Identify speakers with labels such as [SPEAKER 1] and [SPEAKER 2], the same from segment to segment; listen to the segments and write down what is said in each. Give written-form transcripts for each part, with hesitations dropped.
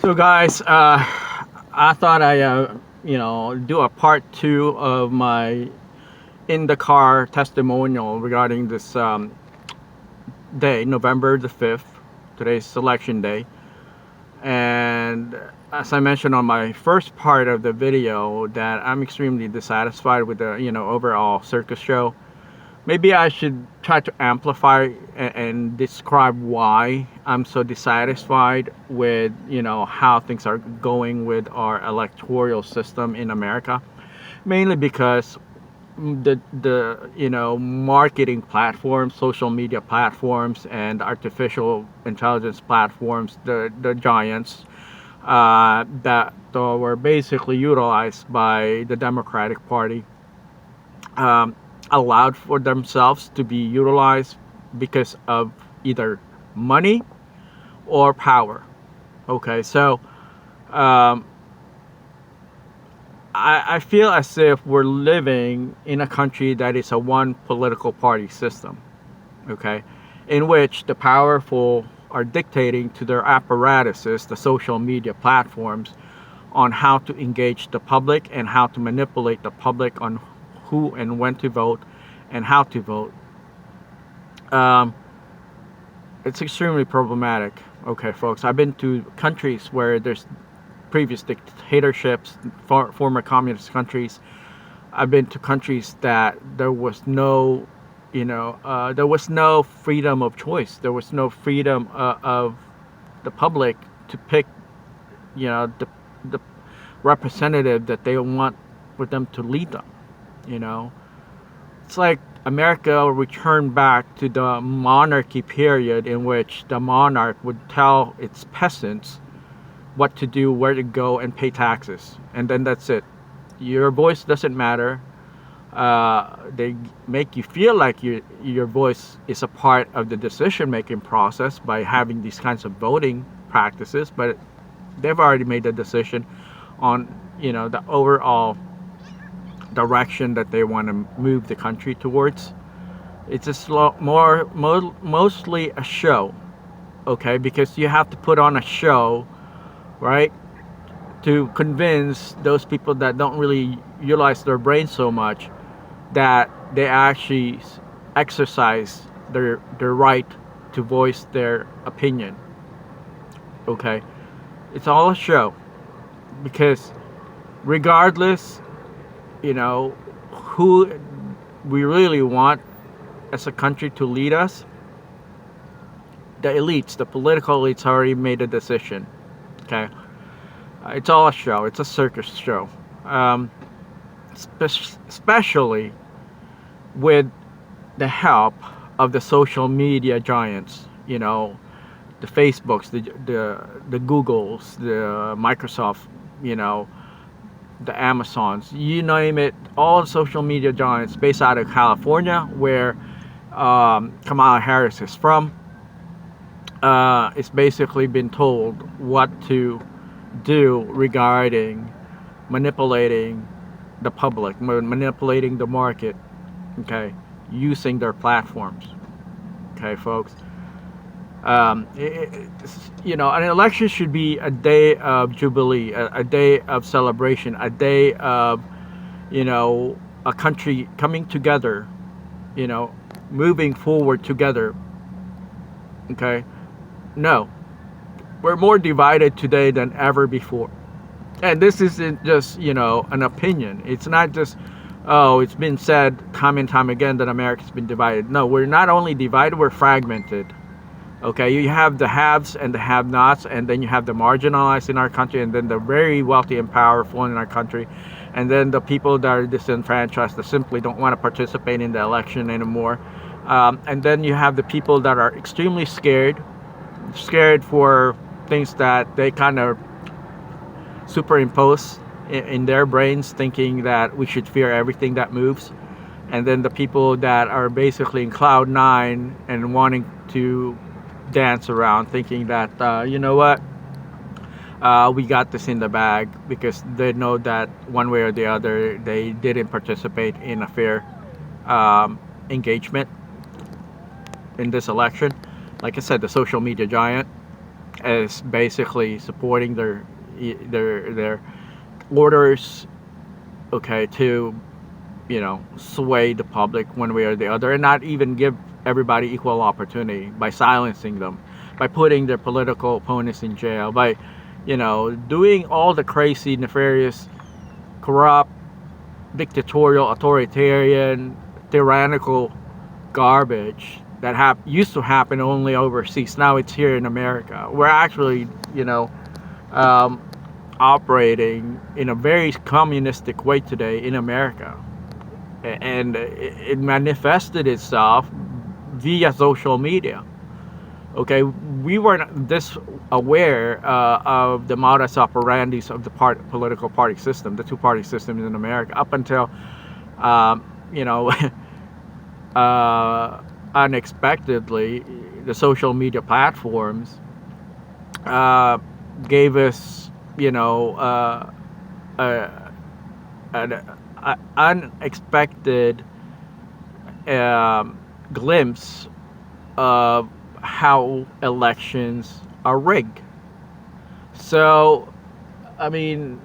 [SPEAKER 1] So guys, I thought do a part two of my in the car testimonial regarding this day, November the 5th. Today's election day. And as I mentioned on my first part of the video, that I'm extremely dissatisfied with the overall circus show. Maybe I should try to amplify and describe why I'm so dissatisfied with how things are going with our electoral system in America. Mainly because the marketing platforms, social media platforms, and artificial intelligence platforms, the giants that were basically utilized by the Democratic Party. Allowed for themselves to be utilized because of either money or power. Okay, so I feel as if we're living in a country that is a one political party system, okay, in which the powerful are dictating to their apparatuses, the social media platforms, on how to engage the public and how to manipulate the public on who and when to vote and how to vote. It's extremely problematic. Okay, folks, I've been to countries where there's previous dictatorships, former communist countries. I've been to countries that there was no, there was no freedom of choice. There was no freedom of the public to pick, the representative that they want for them to lead them. It's like America returned back to the monarchy period, in which the monarch would tell its peasants what to do, where to go, and pay taxes, and then that's it. Your voice doesn't matter. They make you feel like your voice is a part of the decision-making process by having these kinds of voting practices, but they've already made a decision on the overall direction that they want to move the country towards. It's a mostly a show, okay, because you have to put on a show, right, to convince those people that don't really utilize their brain so much that they actually exercise their right to voice their opinion. Okay, it's all a show, because regardless who we really want as a country to lead us, the elites, the political elites, already made a decision. Okay, it's all a show. It's a circus show, especially with the help of the social media giants. The Facebooks, the Googles, the Microsoft, the Amazons, you name it, all the social media giants based out of California, where Kamala Harris is from. It's basically been told what to do regarding manipulating the public, manipulating the market, okay, using their platforms. Okay, folks. An election should be a day of jubilee, a day of celebration, a day of, a country coming together, moving forward together. Okay? No. We're more divided today than ever before. And this isn't just, an opinion. It's not just, it's been said time and time again that America's been divided. No, we're not only divided, we're fragmented. Okay, you have the haves and the have-nots, and then you have the marginalized in our country, and then the very wealthy and powerful in our country, and then the people that are disenfranchised, that simply don't want to participate in the election anymore. And then you have the people that are extremely scared for things that they kind of superimpose in their brains, thinking that we should fear everything that moves. And then the people that are basically in cloud nine and wanting to dance around, thinking that we got this in the bag, because they know that one way or the other they didn't participate in a fair engagement in this election. Like I said, the social media giant as basically supporting their orders, okay, to sway the public one way or the other, and not even give everybody equal opportunity by silencing them, by putting their political opponents in jail, by doing all the crazy, nefarious, corrupt, dictatorial, authoritarian, tyrannical garbage that used to happen only overseas. Now it's here in America. We're actually, um, operating in a very communistic way today in America, and it manifested itself via social media. Okay, we weren't this aware of the modus operandis of the political party system, the two-party system in America, up until, you know, unexpectedly, the social media platforms gave us, an unexpected glimpse of how elections are rigged. So, I mean,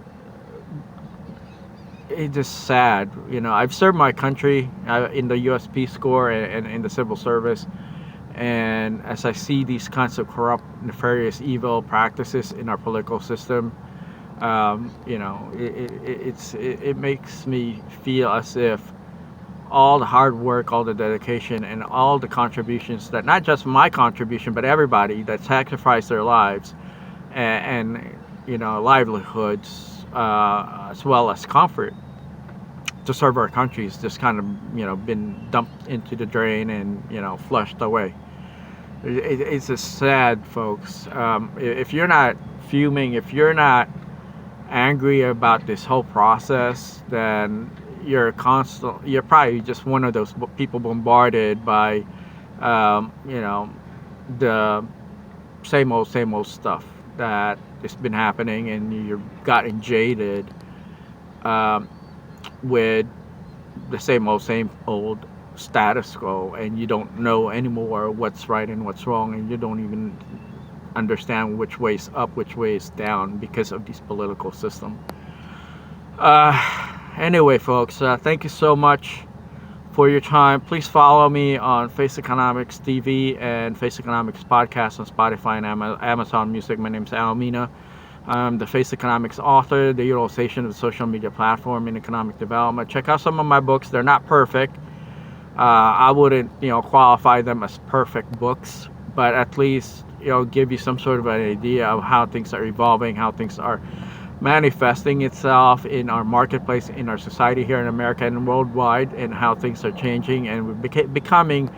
[SPEAKER 1] it's just sad. I've served my country in the U.S. Peace Corps and in the civil service, and as I see these kinds of corrupt, nefarious, evil practices in our political system, it makes me feel as if all the hard work, all the dedication, and all the contributions that, not just my contribution, but everybody that sacrificed their lives and livelihoods, as well as comfort to serve our countries, just kind of been dumped into the drain and flushed away. It's just sad, folks. If you're not fuming, if you're not angry about this whole process, then you're probably just one of those people bombarded by the same old stuff that has been happening, and you've gotten jaded with the same old status quo, and you don't know anymore what's right and what's wrong, and you don't even understand which way's up, which way is down, because of this political system. Anyway, folks, thank you so much for your time. Please follow me on Face Economics TV and Face Economics Podcast on Spotify and Amazon Music. My name is Aldous Mina. I'm the Face Economics author, the utilization of the social media platform in economic development. Check out some of my books. They're not perfect. I wouldn't, qualify them as perfect books, but at least, give you some sort of an idea of how things are evolving, how things are manifesting itself in our marketplace, in our society here in America and worldwide, and how things are changing, and we're becoming,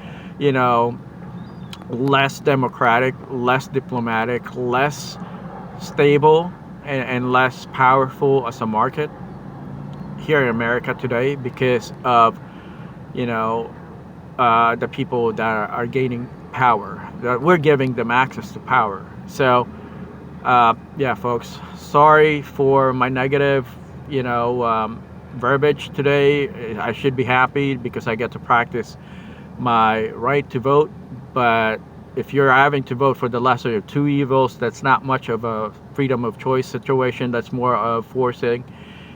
[SPEAKER 1] less democratic, less diplomatic, less stable, and less powerful as a market here in America today, because of the people that are gaining power, that we're giving them access to power. So yeah, folks, sorry for my negative verbiage today. I should be happy because I get to practice my right to vote, but if you're having to vote for the lesser of two evils, that's not much of a freedom of choice situation. That's more of forcing,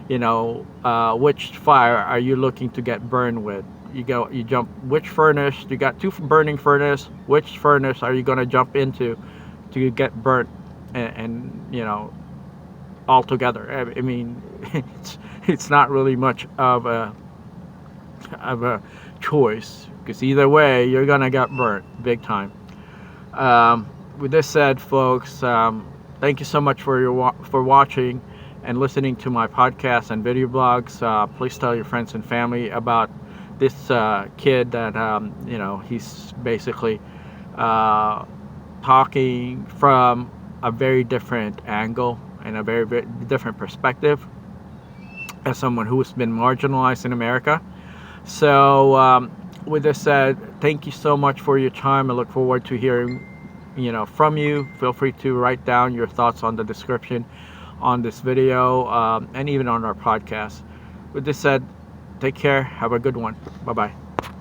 [SPEAKER 1] which fire are you looking to get burned with? You jump, which furnace, you got two burning furnace, which furnace are you going to jump into to get burnt and all together? I mean, it's not really much of a choice, because either way you're going to get burnt big time. With this said, folks, thank you so much for watching and listening to my podcast and video blogs. Please tell your friends and family about this kid that he's basically talking from a very different angle and a very, very different perspective as someone who's been marginalized in America. So with this said, thank you so much for your time. I look forward to hearing from you. Feel free to write down your thoughts on the description on this video, and even on our podcast. With this said, take care. Have a good one. Bye-bye.